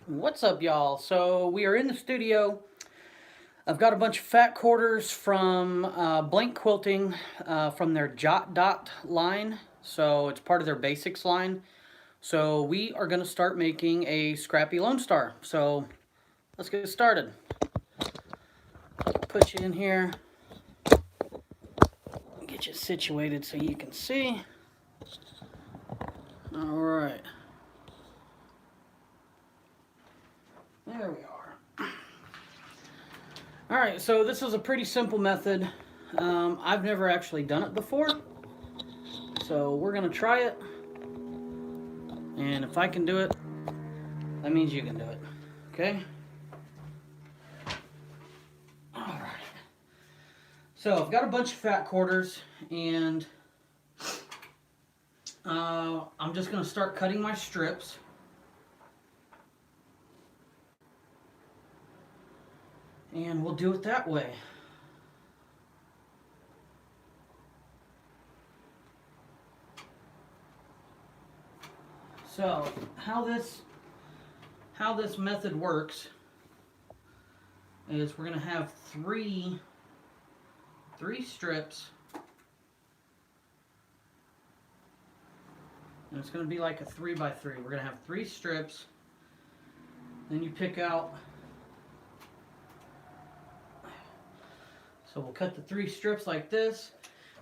What's up, y'all? So we are in the studio. I've got a bunch of fat quarters from Blank Quilting from their Jot Dot line. So it's part of their basics line. So we are going to start making a scrappy Lone Star. So let's get started. Put you in here. Get you situated so you can see. All right. There we are. All right, so this is a pretty simple method. I've never actually done it before, so we're gonna try it. And if I can do it, that means you can do it. Okay? All right. So I've got a bunch of fat quarters, and I'm just gonna start cutting my strips. And we'll do it that way. So how this method works is we're gonna have three strips, and it's gonna be like a 3x3. We're gonna have 3 strips. Then you pick out. So we'll cut the 3 strips like this,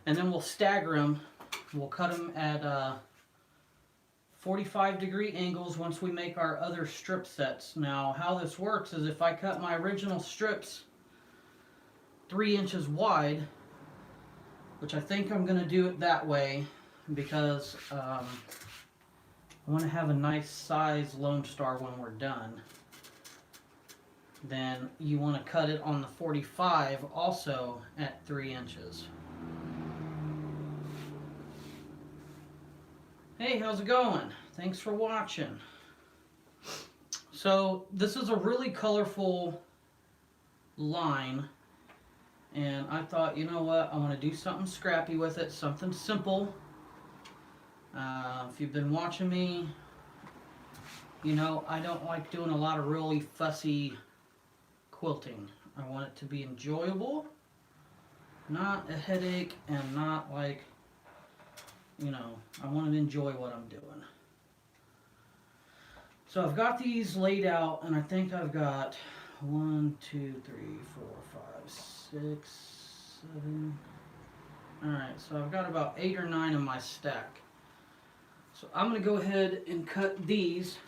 and then we'll stagger them. We'll cut them at 45-degree angles once we make our other strip sets. Now, how this works is if I cut my original strips 3 inches wide, which I think I'm going to do it that way because I want to have a nice size Lone Star when we're done. Then you want to cut it on the 45 also at 3 inches. Hey, how's it going? Thanks for watching. So this is a really colorful line, and I thought, you know what, I want to do something scrappy with it, something simple. If you've been watching me, you know I don't like doing a lot of really fussy quilting. I want it to be enjoyable, not a headache, and not like, you know, I want to enjoy what I'm doing. So I've got these laid out, and I think I've got 1, 2, 3, 4, 5, 6, 7. Alright, so I've got about 8 or 9 in my stack. So I'm going to go ahead and cut these.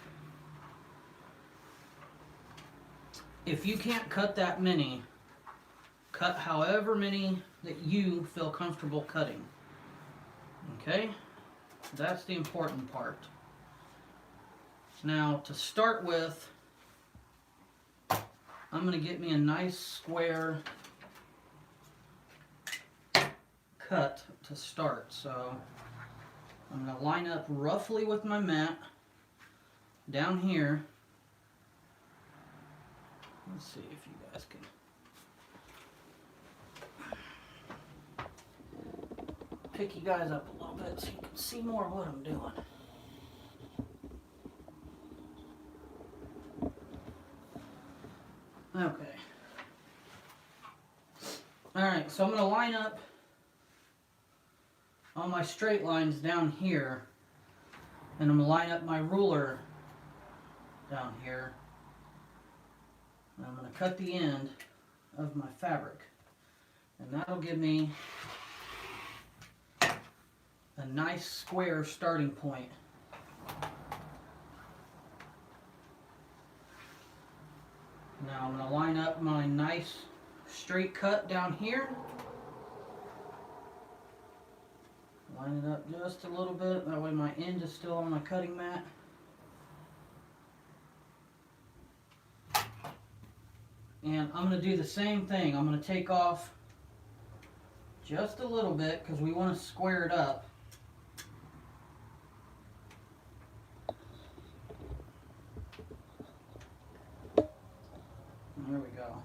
If you can't cut that many, cut however many that you feel comfortable cutting. Okay? That's the important part. Now, to start with, I'm going to get me a nice square cut to start. So, I'm going to line up roughly with my mat down here. Let's see if you guys can pick you guys up a little bit so you can see more of what I'm doing. Okay. Alright, so I'm going to line up all my straight lines down here, and I'm going to line up my ruler down here. And I'm going to cut the end of my fabric, and that'll give me a nice square starting point. Now I'm going to line up my nice straight cut down here. Line it up just a little bit, that way my end is still on my cutting mat. And I'm going to do the same thing. I'm going to take off just a little bit because we want to square it up. There we go.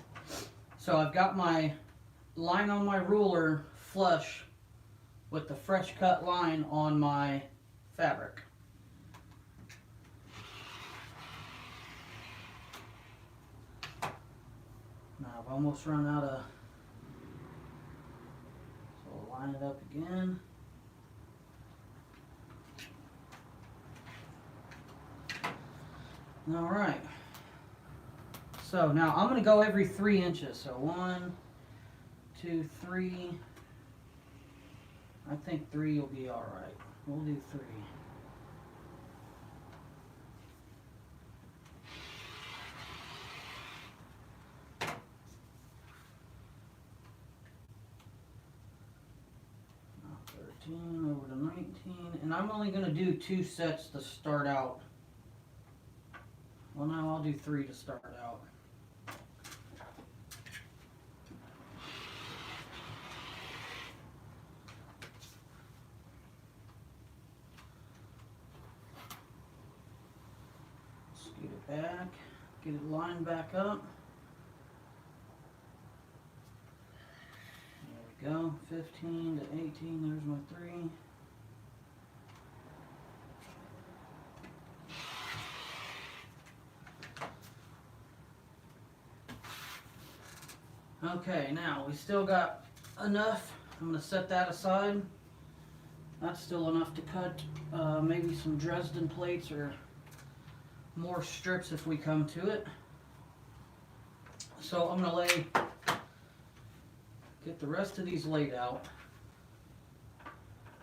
So I've got my line on my ruler flush with the fresh cut line on my fabric. Now I've almost run out of, so we'll line it up again. All right. So now I'm going to go every 3 inches. So 1, 2, 3. I think 3 will be all right. We'll do 3. Now 13 over to 19, and I'm only going to do 2 sets to start out. Well, no, I'll do 3 to start out. Scoot it back, get it lined back up. There we go, 15 to 18, there's my 3. Okay, now we still got enough. I'm going to set that aside. That's still enough to cut maybe some Dresden plates or more strips if we come to it. So I'm going to get the rest of these laid out.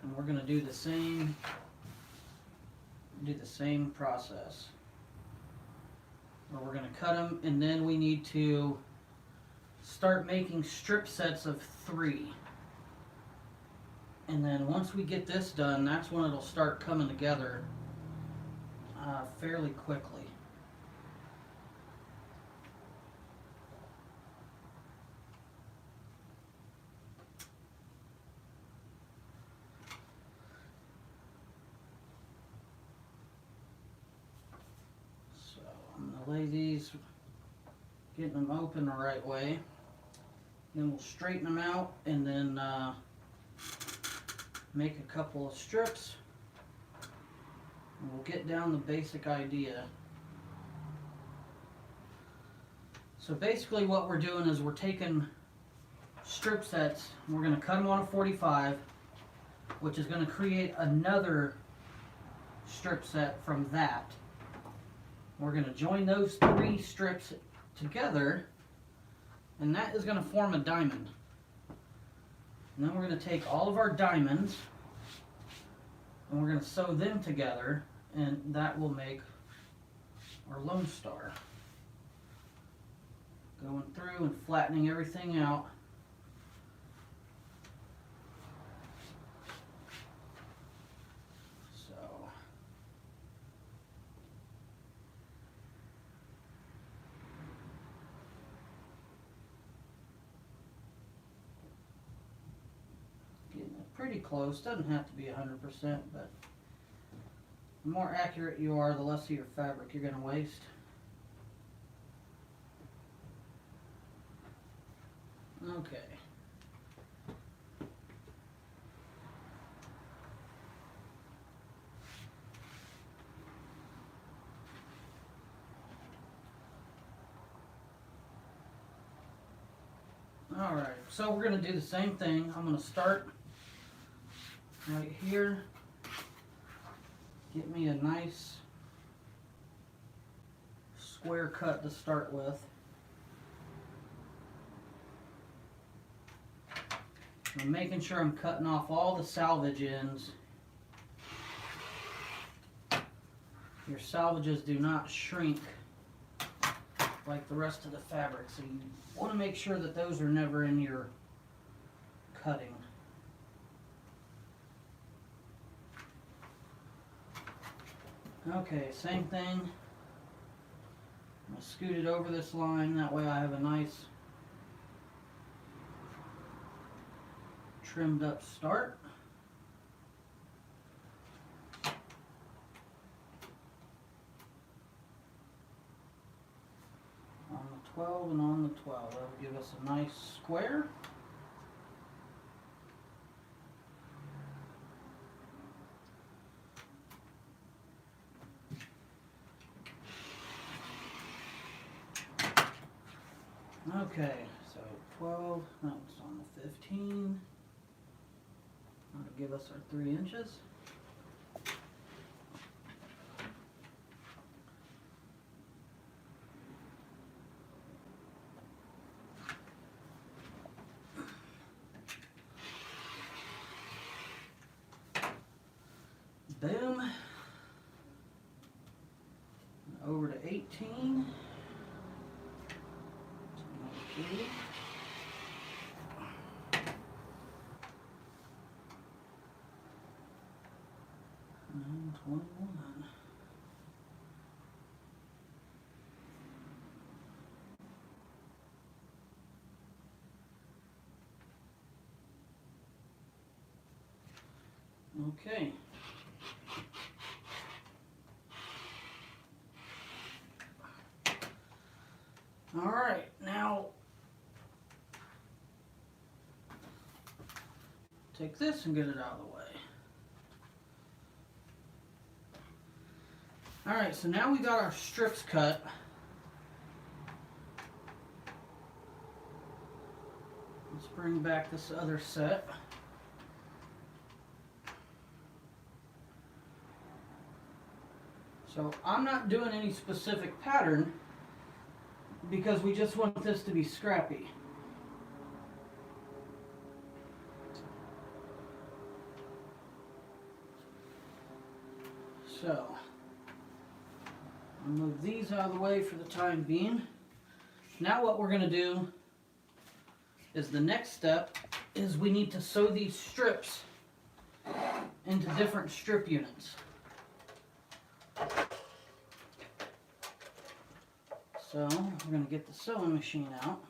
And we're going to do the same process. Where we're going to cut them, and then we need to start making strip sets of 3. And then once we get this done, that's when it'll start coming together fairly quickly. So I'm going to lay these, getting them open the right way. Then we'll straighten them out and then make a couple of strips. And we'll get down the basic idea. So basically what we're doing is we're taking strip sets, and we're going to cut them on a 45, which is going to create another strip set from that. We're going to join those 3 strips together, and that is going to form a diamond. And then we're going to take all of our diamonds and we're going to sew them together, and that will make our Lone Star. Going through and flattening everything out. So getting it pretty close. Doesn't have to be 100%, but the more accurate you are, the less of your fabric you're going to waste. Okay. Alright, so we're going to do the same thing. I'm going to start right here. Get me a nice square cut to start with. I'm making sure I'm cutting off all the salvage ends. Your salvages do not shrink like the rest of the fabric, so you want to make sure that those are never in your cutting. Okay, same thing. I'm going to scoot it over this line, that way I have a nice trimmed up start. On the 12 and on the 12, that will give us a nice square. Okay, so 12, that was on the 15. That'll give us our 3 inches. Boom. Over to 18. 23. 21. Okay. All right, now take this and get it out of the way. All right, so now we got our strips cut. Let's bring back this other set. So I'm not doing any specific pattern because we just want this to be scrappy. So I'll move these out of the way for the time being. Now what we're going to do is the next step is we need to sew these strips into different strip units. So we're going to get the sewing machine out.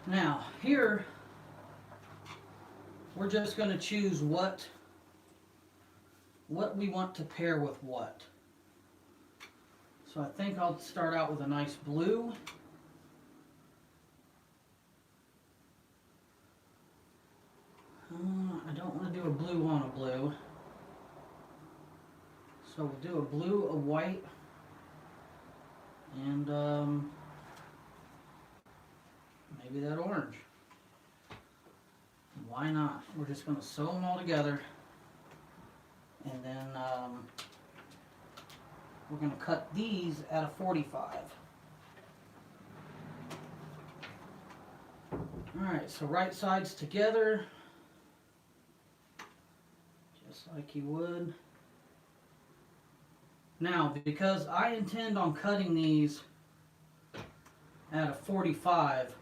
Now here we're just going to choose what we want to pair with what. So I think I'll start out with a nice blue. I don't want to do a blue on a blue. So we'll do a blue, a white, and maybe that orange. Why not? We're just going to sew them all together, and then we're going to cut these at a 45. Alright, so right sides together, just like you would. Now, because I intend on cutting these at a 45,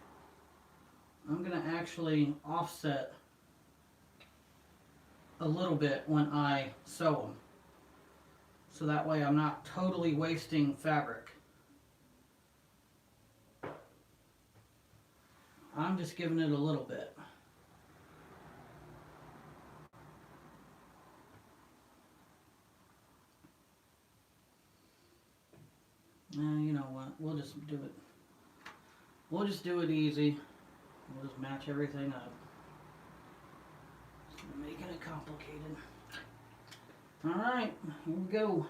I'm going to actually offset a little bit when I sew them. So that way I'm not totally wasting fabric. I'm just giving it a little bit. You know what? We'll just do it. We'll just do it easy. We'll just match everything up. Instead of making it complicated. Alright, here we go.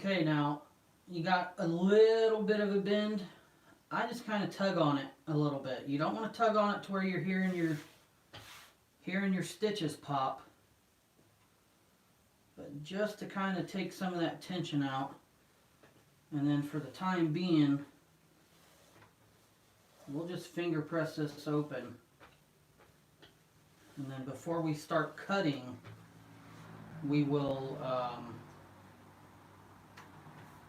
Okay, now you got a little bit of a bend. I just kind of tug on it a little bit. You don't want to tug on it to where you're hearing your stitches pop, but just to kind of take some of that tension out. And then for the time being, we'll just finger press this open. And then before we start cutting, we will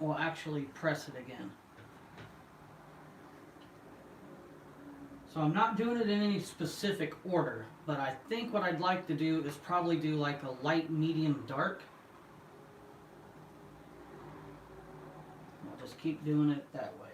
will actually press it again. So I'm not doing it in any specific order, but I think what I'd like to do is probably do like a light, medium, dark. I'll just keep doing it that way.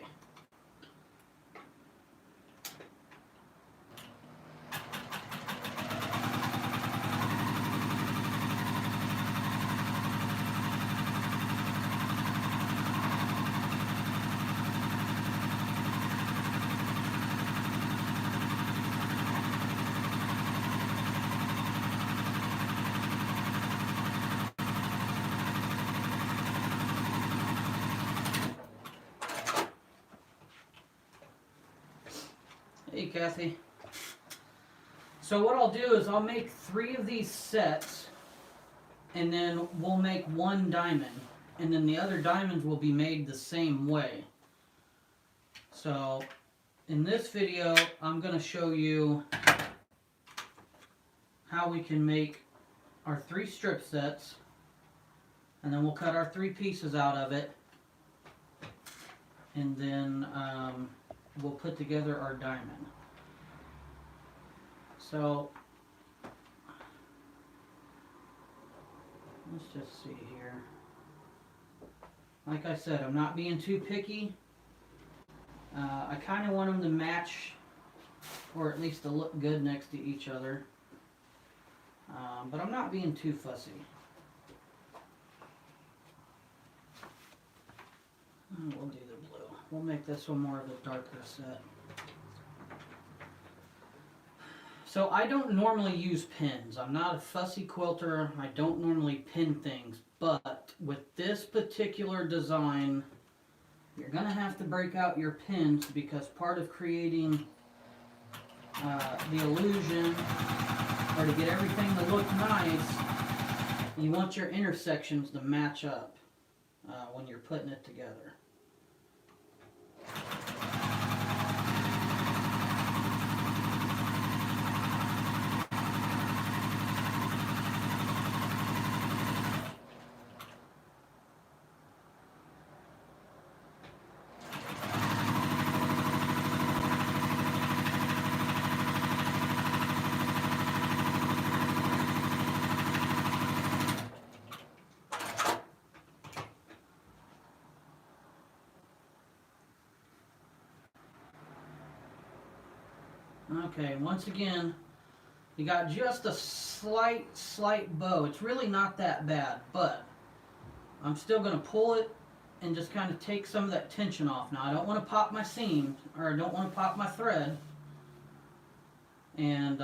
Hey, Kathy. So what I'll do is I'll make 3 of these sets, and then we'll make 1 diamond, and then the other diamonds will be made the same way. So in this video, I'm going to show you how we can make our 3 strip sets, and then we'll cut our 3 pieces out of it, and then we'll put together our diamond. So let's just see here. Like I said, I'm not being too picky. I kind of want them to match, or at least to look good next to each other. But I'm not being too fussy. We'll do the blue. We'll make this one more of a darker set. So I don't normally use pins. I'm not a fussy quilter. I don't normally pin things. But with this particular design, you're going to have to break out your pins, because part of creating the illusion, or to get everything to look nice, you want your intersections to match up when you're putting it together. Okay, once again, you got just a slight bow. It's really not that bad, but I'm still going to pull it and just kind of take some of that tension off. Now, I don't want to pop my seam, or I don't want to pop my thread. And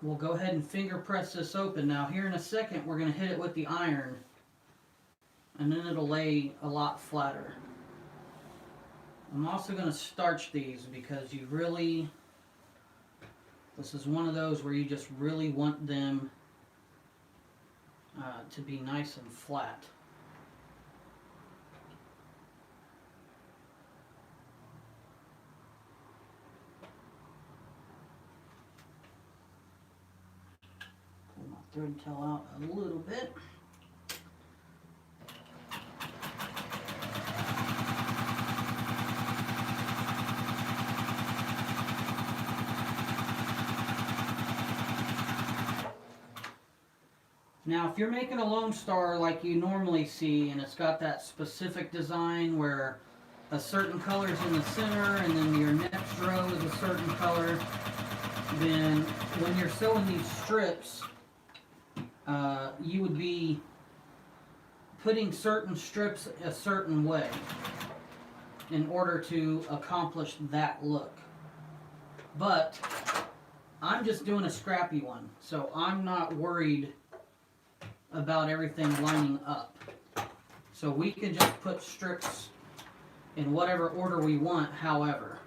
we'll go ahead and finger press this open. Now, here in a second, we're going to hit it with the iron, and then it'll lay a lot flatter. I'm also going to starch these, because you really... This is one of those where you just really want them to be nice and flat. Pull my thread tail out a little bit. Now, if you're making a Lone Star like you normally see, and it's got that specific design where a certain color is in the center, and then your next row is a certain color, then when you're sewing these strips, you would be putting certain strips a certain way in order to accomplish that look. But I'm just doing a scrappy one, so I'm not worried about everything lining up. So we can just put strips in whatever order we want, however.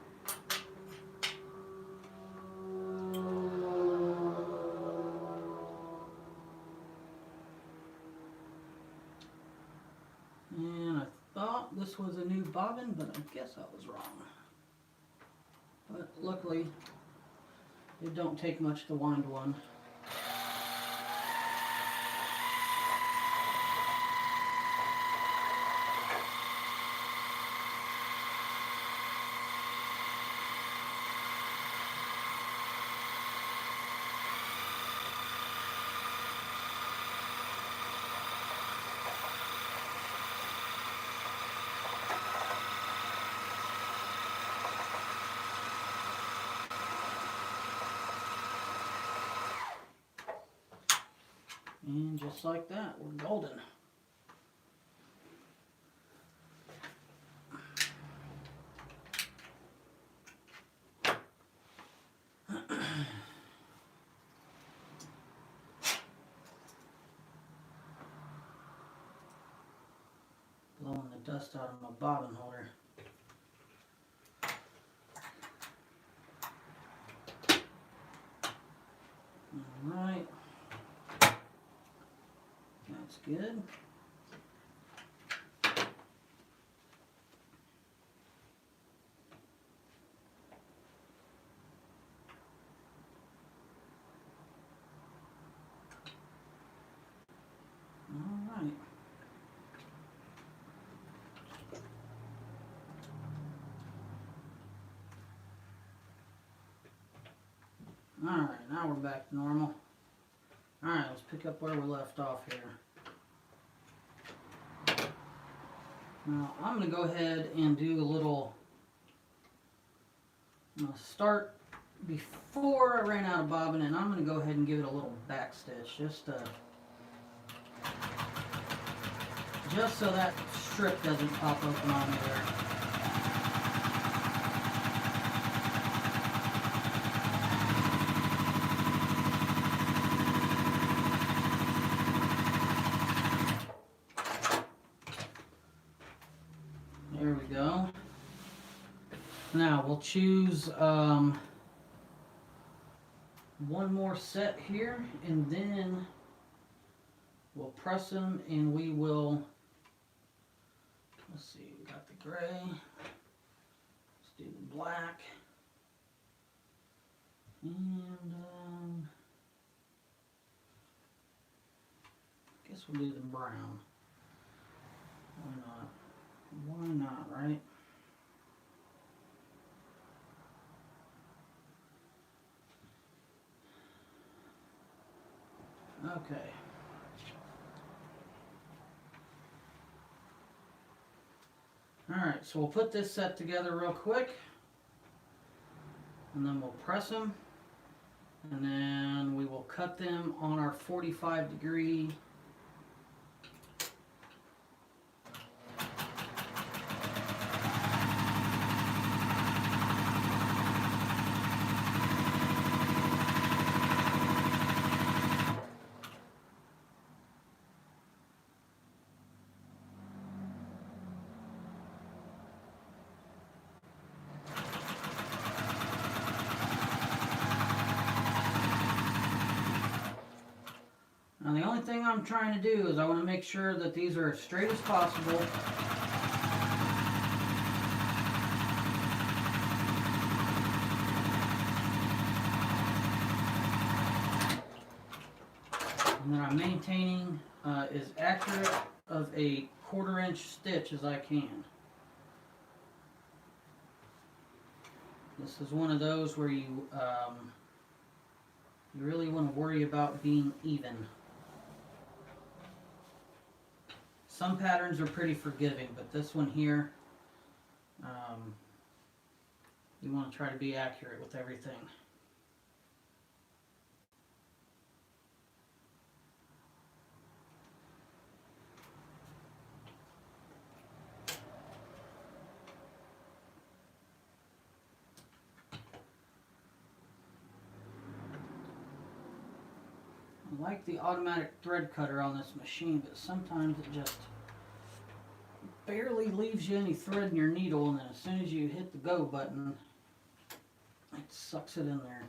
And I thought this was a new bobbin, but I guess I was wrong. But luckily, it don't take much to wind one. And just like that, we're golden. Blowing the dust out of my bobbin holder. Alright. That's good. Alright. Alright, now we're back to normal. Alright, let's pick up where we left off here. Now, I'm going to go ahead and do a little start before I ran out of bobbin, and I'm going to go ahead and give it a little back stitch, just so that strip doesn't pop open on me there. There we go. Now we'll choose one more set here, and then we'll press them, and we will, let's see, we got the gray, let's do the black, and I guess we'll do the brown. Why not? Why not, right? Okay. Alright, so we'll put this set together real quick, and then we'll press them, and then we will cut them on our 45-degree . Now the only thing I'm trying to do is I want to make sure that these are as straight as possible. And then I'm maintaining as accurate of a 1/4 inch stitch as I can. This is one of those where you really want to worry about being even. Some patterns are pretty forgiving, but this one here, you want to try to be accurate with everything. I like the automatic thread cutter on this machine, but sometimes it just barely leaves you any thread in your needle, and then as soon as you hit the go button, it sucks it in there.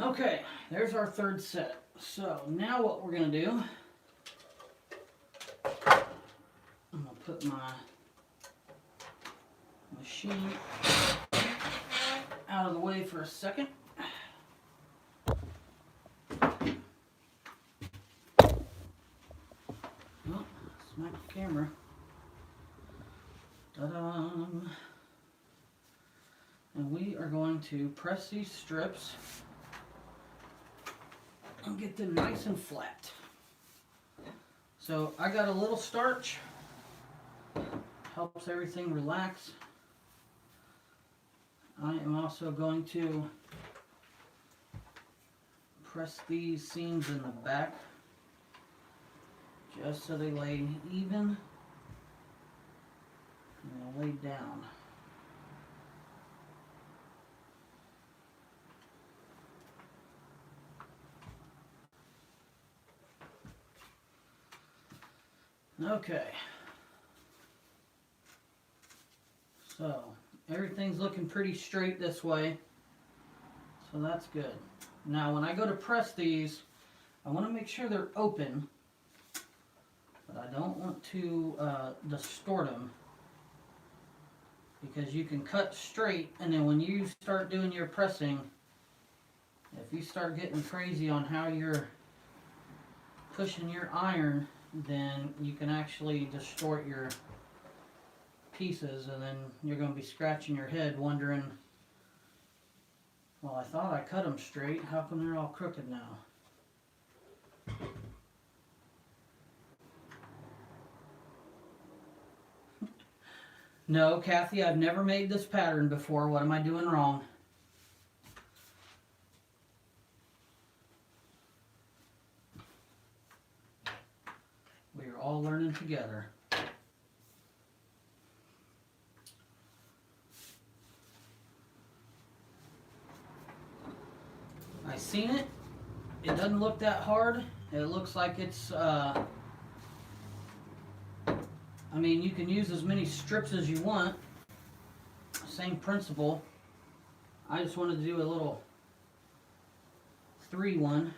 Okay, there's our third set. So now what we're going to do, I'm going to put my machine out out of the way for a second. Oh, smack the camera. Ta-da! And we are going to press these strips and get them nice and flat. So I got a little starch, helps everything relax. I am also going to press these seams in the back just so they lay even and they'll lay down. Okay, so everything's looking pretty straight this way, so that's good. Now when I go to press these, I want to make sure they're open, but I don't want to distort them, because you can cut straight, and then when you start doing your pressing, if you start getting crazy on how you're pushing your iron, then you can actually distort your pieces, and then you're going to be scratching your head wondering, well, I thought I cut them straight, how come they're all crooked now? No, Kathy, I've never made this pattern before. What am I doing wrong? We are all learning together. I seen it. It doesn't look that hard. It looks like it's, I mean, you can use as many strips as you want. Same principle. I just wanted to do a little 3-1.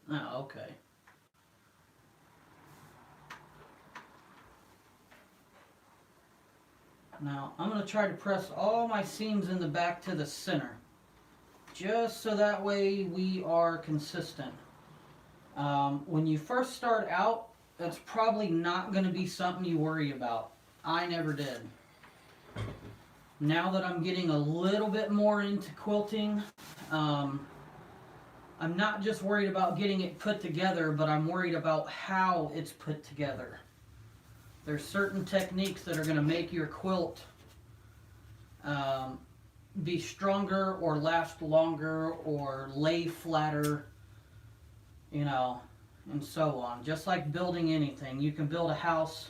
Oh, okay. Now, I'm going to try to press all my seams in the back to the center, just so that way we are consistent. When you first start out, that's probably not going to be something you worry about. I never did. Now that I'm getting a little bit more into quilting, I'm not just worried about getting it put together, but I'm worried about how it's put together. There's certain techniques that are going to make your quilt be stronger or last longer or lay flatter, you know, and so on. Just like building anything. You can build a house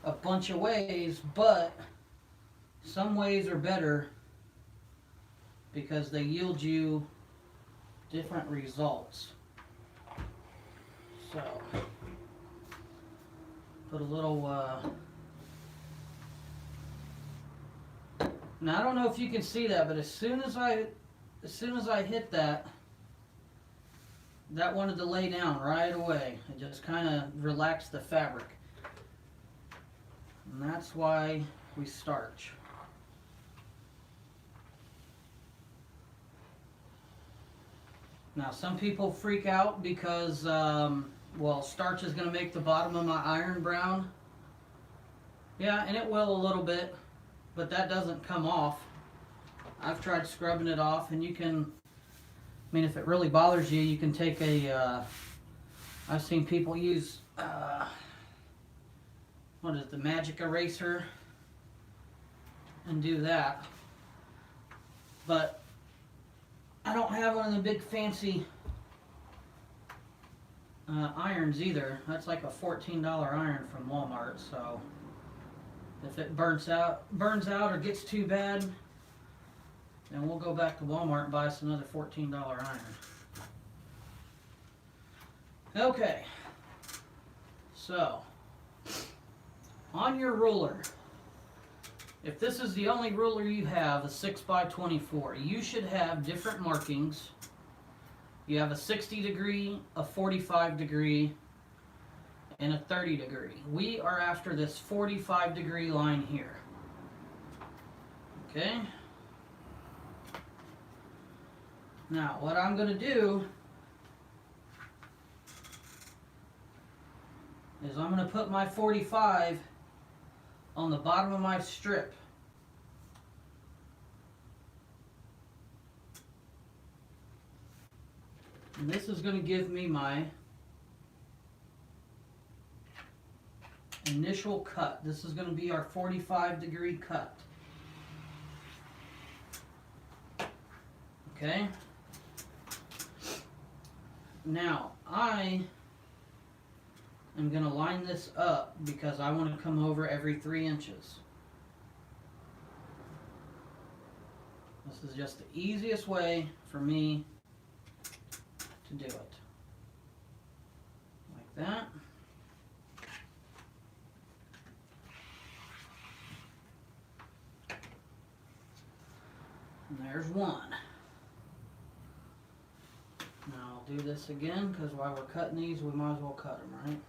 a bunch of ways, but some ways are better because they yield you different results. So put a little now I don't know if you can see that, but as soon as I hit that wanted to lay down right away. It just kind of relaxed the fabric, and that's why we starch. Now, some people freak out because, well, starch is going to make the bottom of my iron brown. Yeah, and it will a little bit, but that doesn't come off. I've tried scrubbing it off, and you can, I mean, if it really bothers you, you can take a, I've seen people use, what is it, the magic eraser, and do that. But I don't have one of the big fancy irons either. That's like a $14 iron from Walmart, so if it burns out or gets too bad, then we'll go back to Walmart and buy us another $14 iron. Okay, so on your ruler, if this is the only ruler you have, a 6x24, you should have different markings You have a 60 degree, a 45 degree, and a 30 degree. We are after this 45 degree line here. Okay? Now, what I'm going to do is I'm going to put my 45 on the bottom of my strip. And this is going to give me my initial cut. This is going to be our 45 degree cut. Okay? Now, I am going to line this up because I want to come over every 3 inches. This is just the easiest way for me to do it. Like that. And there's one. Now I'll do this again because while we're cutting these, we might as well cut them, right?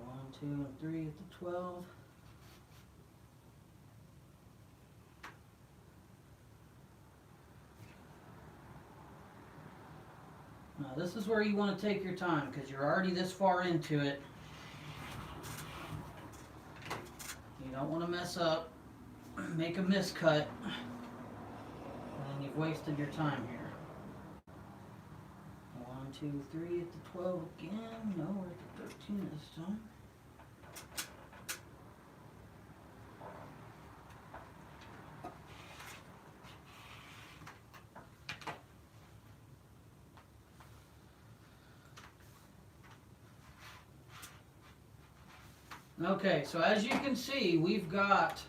1, 2, and 3 at the 12. Now this is where you want to take your time because you're already this far into it. You don't want to mess up, make a miscut, and then you've wasted your time here. 1, 2, 3 at the 12 again. No, we're at the 13 this time. Okay, so as you can see, we got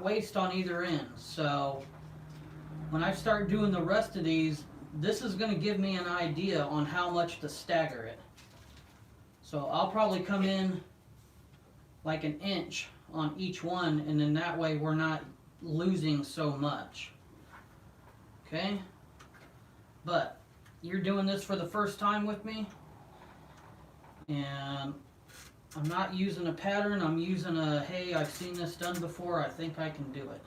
waste on either end. So when I start doing the rest of these, this is going to give me an idea on how much to stagger it. So I'll probably come in like 1 inch on each one, and then that way we're not losing so much. Okay? But you're doing this for the first time with me, and I'm not using a pattern, I'm using a, hey, I've seen this done before, I think I can do it.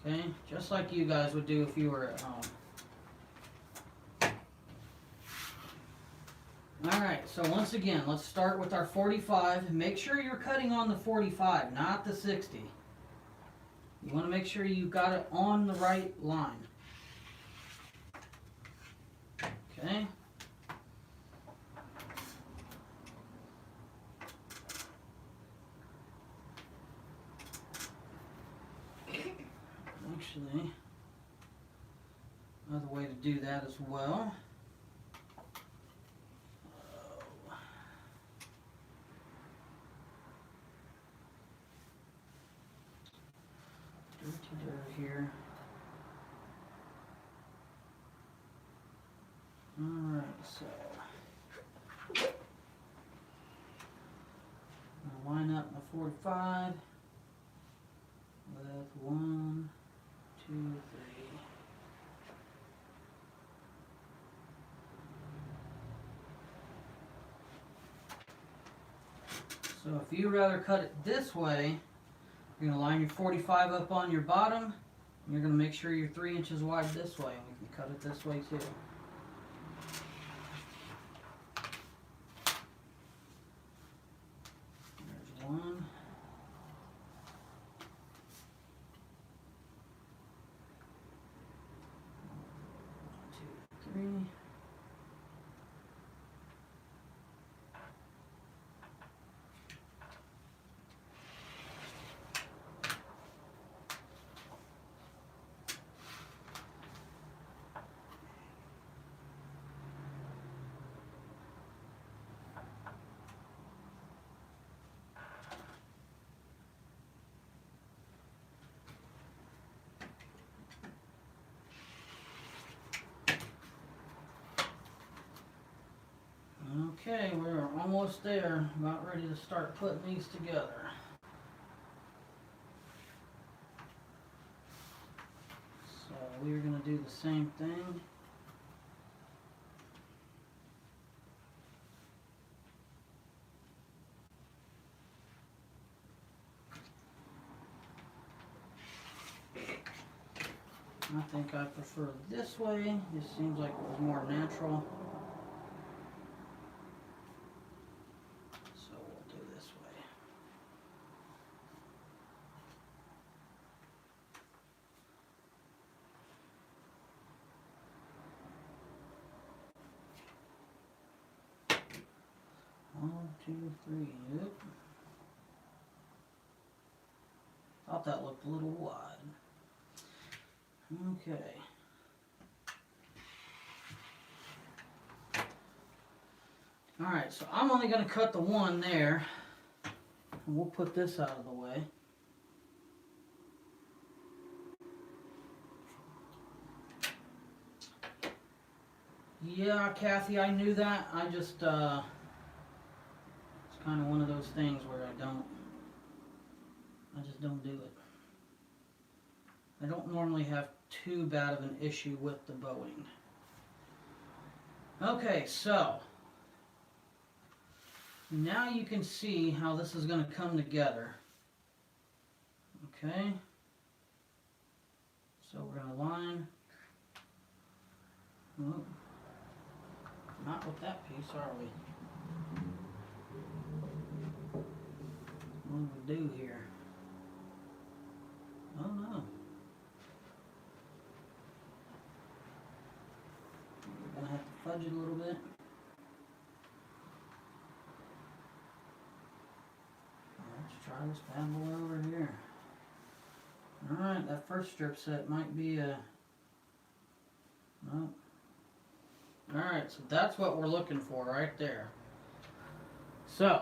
Okay? Just like you guys would do if you were at home. Alright, so once again, let's start with our 45. Make sure you're cutting on the 45, not the 60. You want to make sure you got it on the right line. Okay? Actually, another way to do that as well. Dirty dirt here. Alright, so I'll line up my 45 with 1, 2, 3. So if you rather cut it this way, you're going to line your 45 up on your bottom, and you're going to make sure you're 3 inches wide this way, and we can cut it this way too. There's 1. 2, 3. Okay, we're almost there. About ready to start putting these together. So we're going to do the same thing. I think I prefer this way. This seems like it was more natural. So we'll do this way. One, two, three. Yep. Thought that looked a little wide. Okay. Alright, so I'm only going to cut the one there. And we'll put this out of the way. Yeah, Kathy, I knew that. I just, it's kind of one of those things where I just don't do it. I don't normally have too bad of an issue with the bowing. Okay, so now you can see how this is going to come together. Okay, so we're going to line. Oh, not with that piece, are we? What do we do here? Oh no. We're going to have to fudge it a little bit. Let's try this bad boy over here. Alright, that first strip set might be a... No. Alright, so that's what we're looking for right there. So,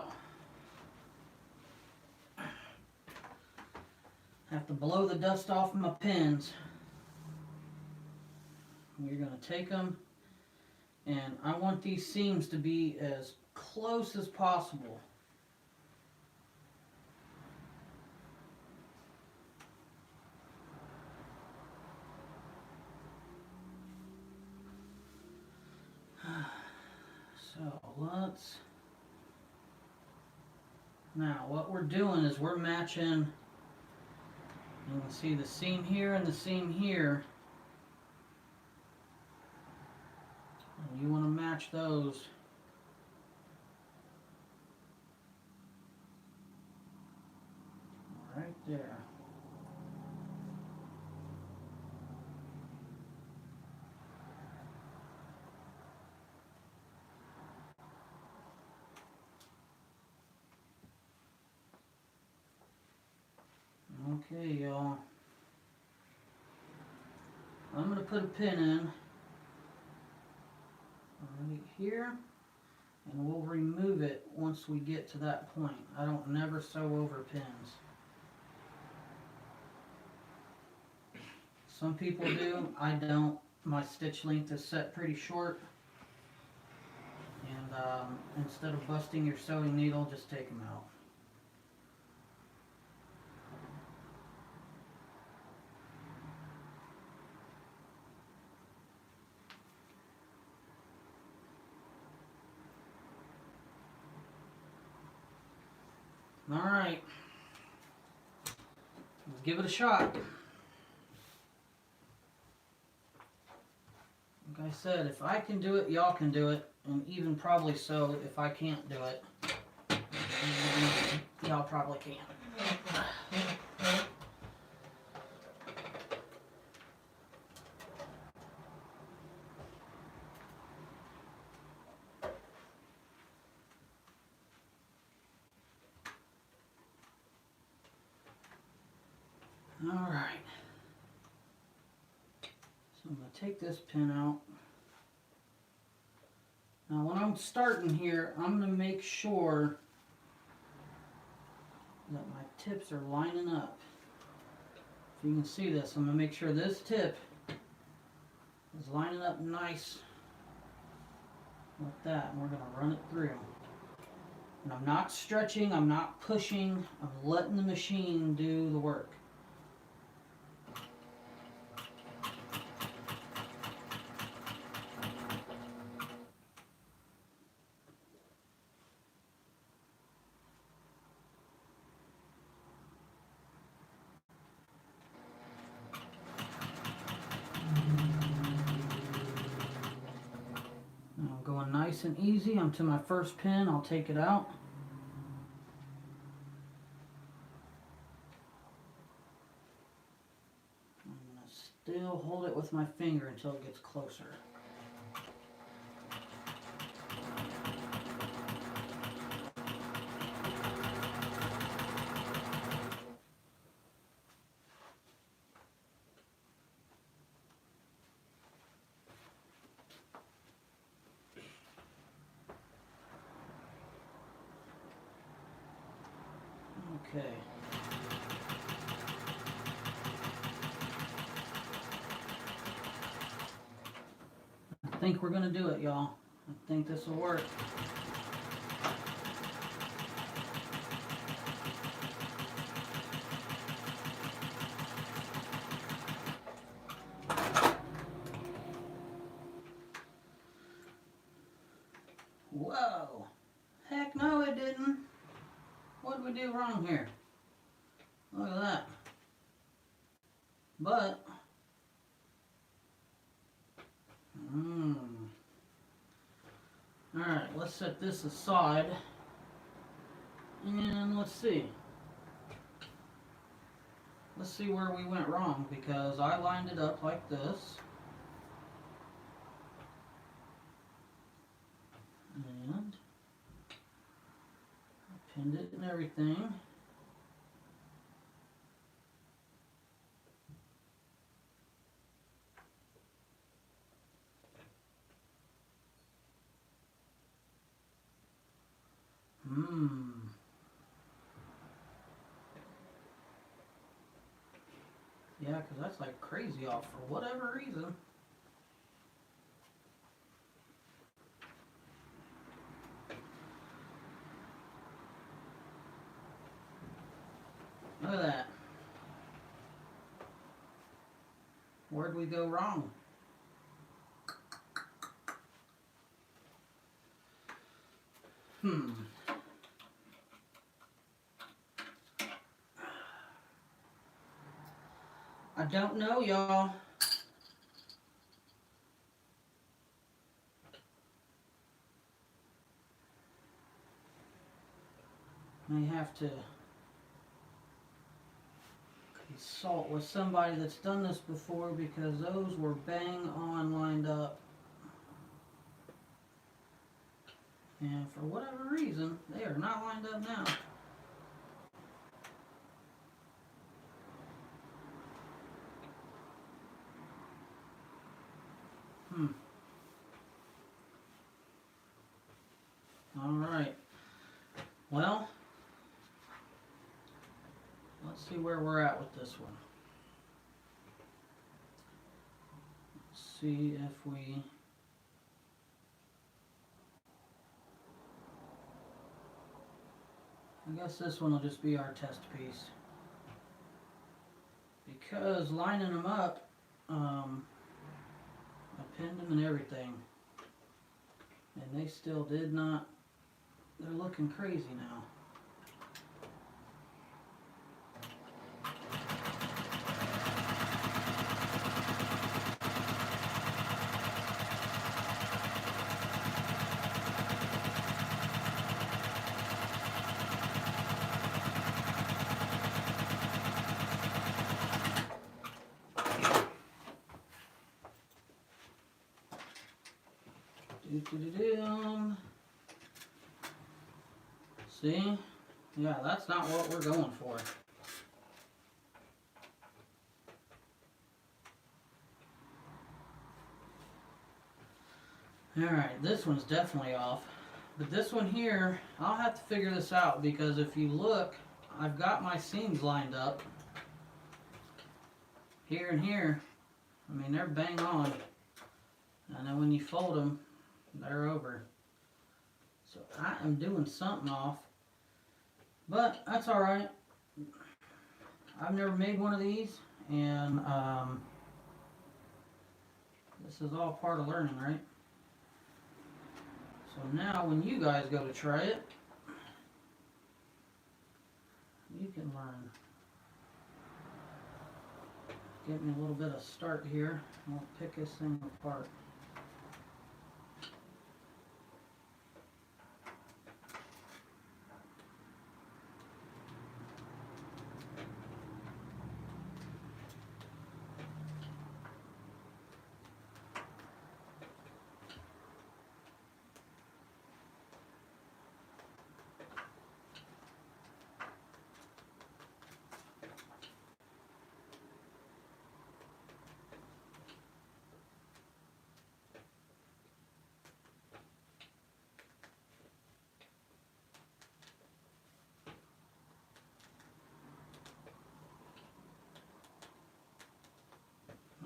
have to blow the dust off my pins. You're going to take them, and I want these seams to be as close as possible. So let's, now what we're doing is we're matching, you can see the seam here and the seam here, and you want to match those right there. Okay, y'all. I'm going to put a pin in right here, and we'll remove it once we get to that point. I don't never sew over pins. Some people do, I don't. My stitch length is set pretty short, and instead of busting your sewing needle, just take them out. Alright, let's give it a shot. Like I said, if I can do it, y'all can do it, and even probably so if I can't do it, y'all probably can. Alright, so I'm going to take this pin out. Now when I'm starting here, I'm going to make sure that my tips are lining up. If you can see this, I'm going to make sure this tip is lining up nice like that, and we're going to run it through. And I'm not stretching, I'm not pushing, I'm letting the machine do the work. Going nice and easy. I'm to my first pin. I'll take it out. I'm going to still hold it with my finger until it gets closer. Okay. I think we're going to do it, y'all. I think this will work. Whoa! Heck no, it didn't. What did we do wrong here? Look at that. But, alright, let's set this aside. And let's see. Let's see where we went wrong, because I lined it up like this. And I pinned it and everything. Yeah, because that's like crazy off for whatever reason. Look at that. Where'd we go wrong? I don't know, y'all. May have to consult with somebody that's done this before, because those were bang on lined up. And for whatever reason, they are not lined up now. Alright. Well, let's see where we're at with this one. Let's see if we... I guess this one will just be our test piece. Because lining them up, I pinned them and everything. And they still did not... They're looking crazy now. See? Yeah, that's not what we're going for. Alright, this one's definitely off. But this one here, I'll have to figure this out, because if you look, I've got my seams lined up. Here and here. I mean, they're bang on. And then when you fold them, they're over. So I am doing something off. But that's alright. I've never made one of these, and this is all part of learning, right? So now when you guys go to try it, you can learn. Get me a little bit of start here. I'll pick this thing apart.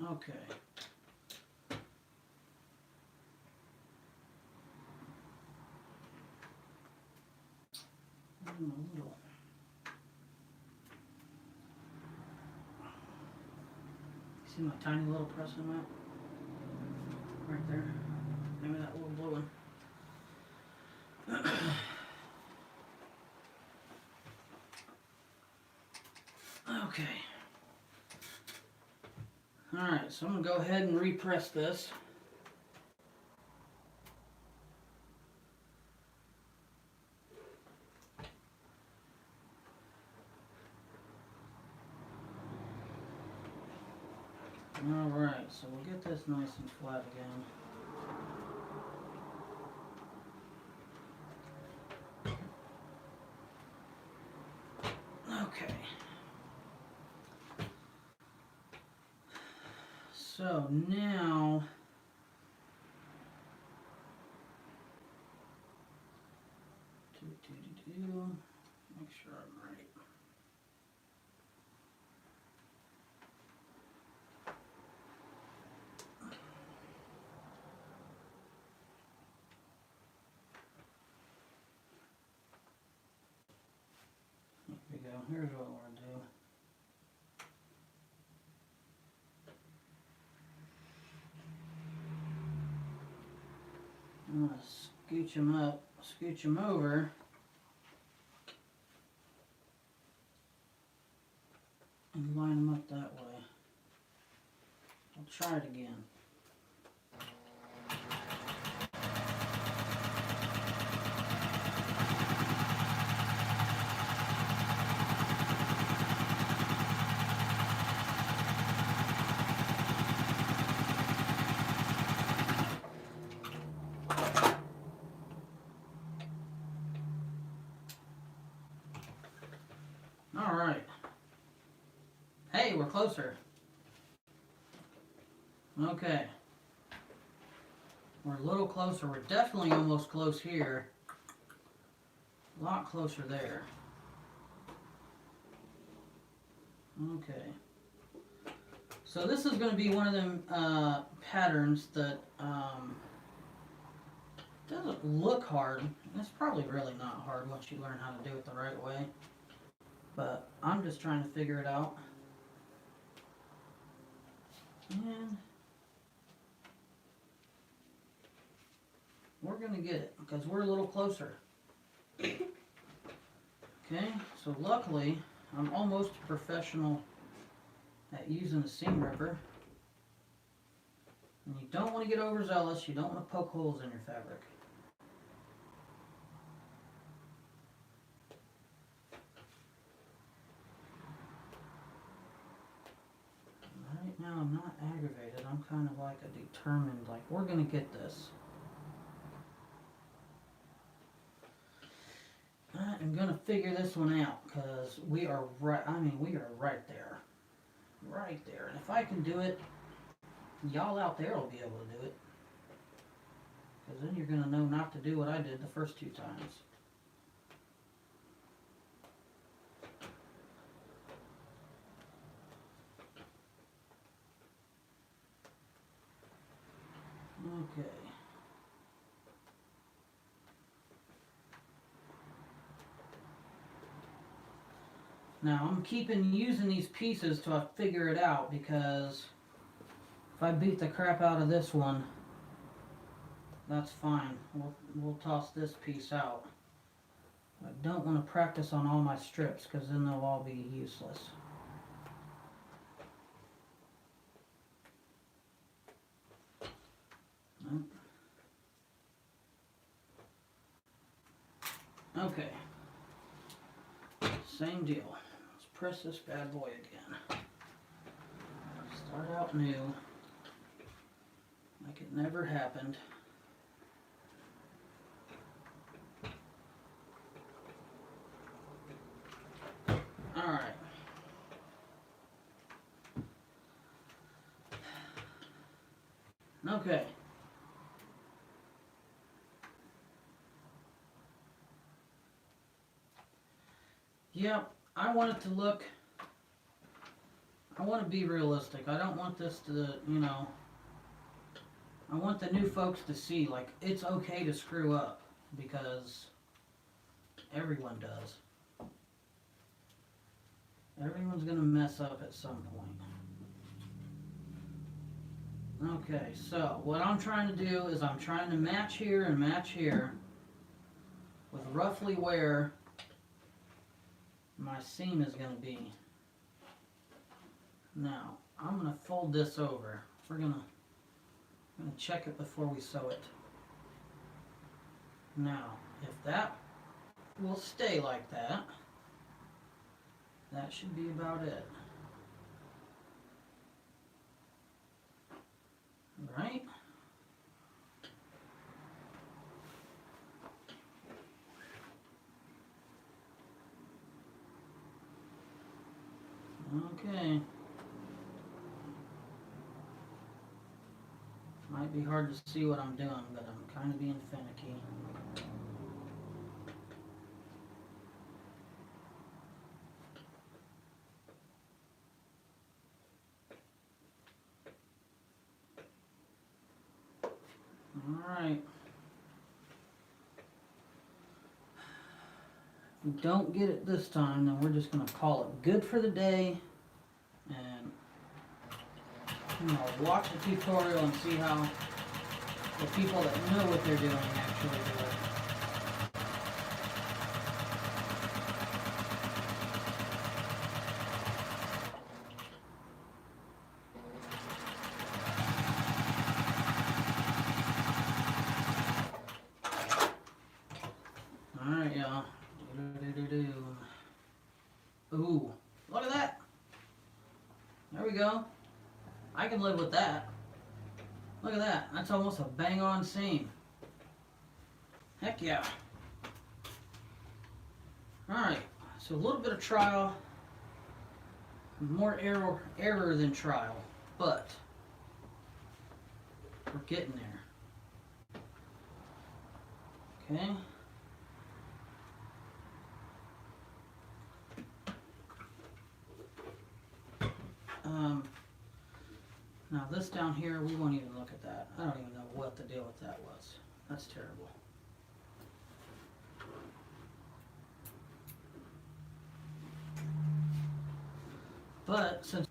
Okay. A little. See my tiny little pressing mat? Right there. Maybe that little blue one. Okay. Alright, so I'm going to go ahead and repress this. Alright, so we'll get this nice and flat again. Okay. So now make sure I'm right. Here we go. Here's what we're going to do. I'm going to scooch them up, scooch them over, and line them up that way. I'll try it again. Alright. Hey, we're closer. Okay. We're a little closer. We're definitely almost close here. A lot closer there. Okay. So this is going to be one of them patterns that doesn't look hard. It's probably really not hard once you learn how to do it the right way. But I'm just trying to figure it out. And we're going to get it because we're a little closer. Okay, so luckily I'm almost a professional at using a seam ripper. And you don't want to get overzealous, you don't want to poke holes in your fabric. Right now I'm not aggravated, I'm kind of like a determined, like we're going to get this. I'm going to figure this one out because we are right, we are right there. Right there. And if I can do it, y'all out there will be able to do it. Because then you're going to know not to do what I did the first 2 times. Okay. Now I'm using these pieces till I figure it out, because if I beat the crap out of this one, that's fine. We'll toss this piece out. I don't want to practice on all my strips because then they'll all be useless. Okay. Same deal. Let's press this bad boy again. Start out new, like it never happened. Alright. Okay. Yep, I want it to look, I want to be realistic. I don't want this to, you know, I want the new folks to see, like, it's okay to screw up, because everyone does. Everyone's going to mess up at some point. Okay, so what I'm trying to do is I'm trying to match here and match here with roughly where my seam is going to be. Now, I'm going to fold this over. We're going to check it before we sew it. Now, if that will stay like that, that should be about it. Right? Okay. Might be hard to see what I'm doing, but I'm kind of being finicky. Alright. If we don't get it this time, then we're just going to call it good for the day. And watch the tutorial and see how the people that know what they're doing actually do it. Alright, y'all. Ooh, look at that. There we go. I can live with that. Look at that. That's almost a bang-on seam. Heck yeah. Alright, so a little bit of trial. More error than trial. But we're getting there. Okay. Now this down here, we won't even look at that. I don't even know what the deal with that was. That's terrible. But since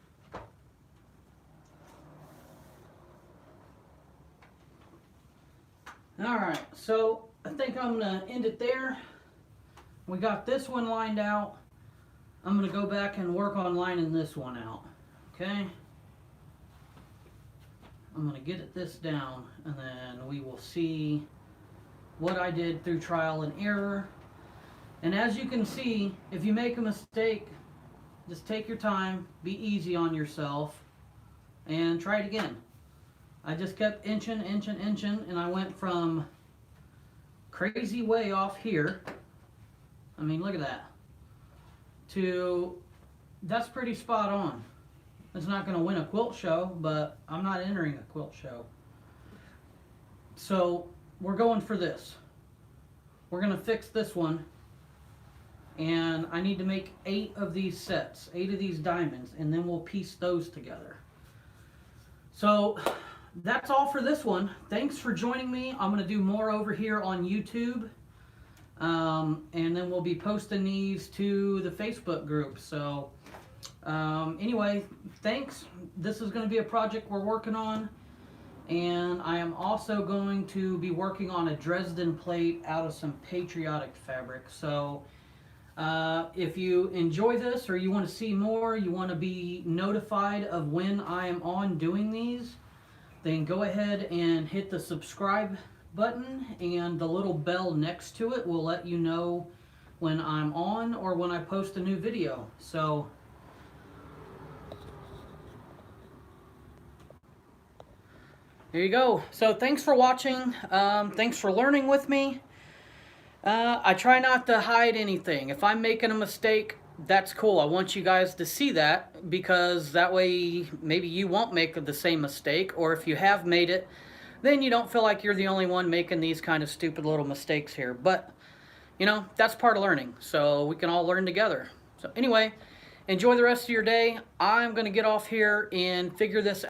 alright, so I think I'm going to end it there. We got this one lined out. I'm going to go back and work on lining this one out. Okay? I'm going to get this down, and then we will see what I did through trial and error. And as you can see, if you make a mistake, just take your time, be easy on yourself, and try it again. I just kept inching, and I went from crazy way off here. I mean, look at that. To, that's pretty spot on. It's not going to win a quilt show, but I'm not entering a quilt show. So we're going for this. We're going to fix this one. And I need to make 8 of these sets, 8 of these diamonds, and then we'll piece those together. So that's all for this one. Thanks for joining me. I'm going to do more over here on YouTube. And then we'll be posting these to the Facebook group. So anyway, thanks. This is going to be a project we're working on. And I am also going to be working on a Dresden plate out of some patriotic fabric. So if you enjoy this or you want to see more, you want to be notified of when I am on doing these, then go ahead and hit the subscribe button, and the little bell next to it will let you know when I'm on or when I post a new video. So there you go. So thanks for watching. Thanks for learning with me. I try not to hide anything. If I'm making a mistake, that's cool. I want you guys to see that, because that way maybe you won't make the same mistake, or if you have made it, then you don't feel like you're the only one making these kind of stupid little mistakes here. But, you know, that's part of learning, so we can all learn together. So anyway, Enjoy the rest of your day. I'm going to get off here and figure this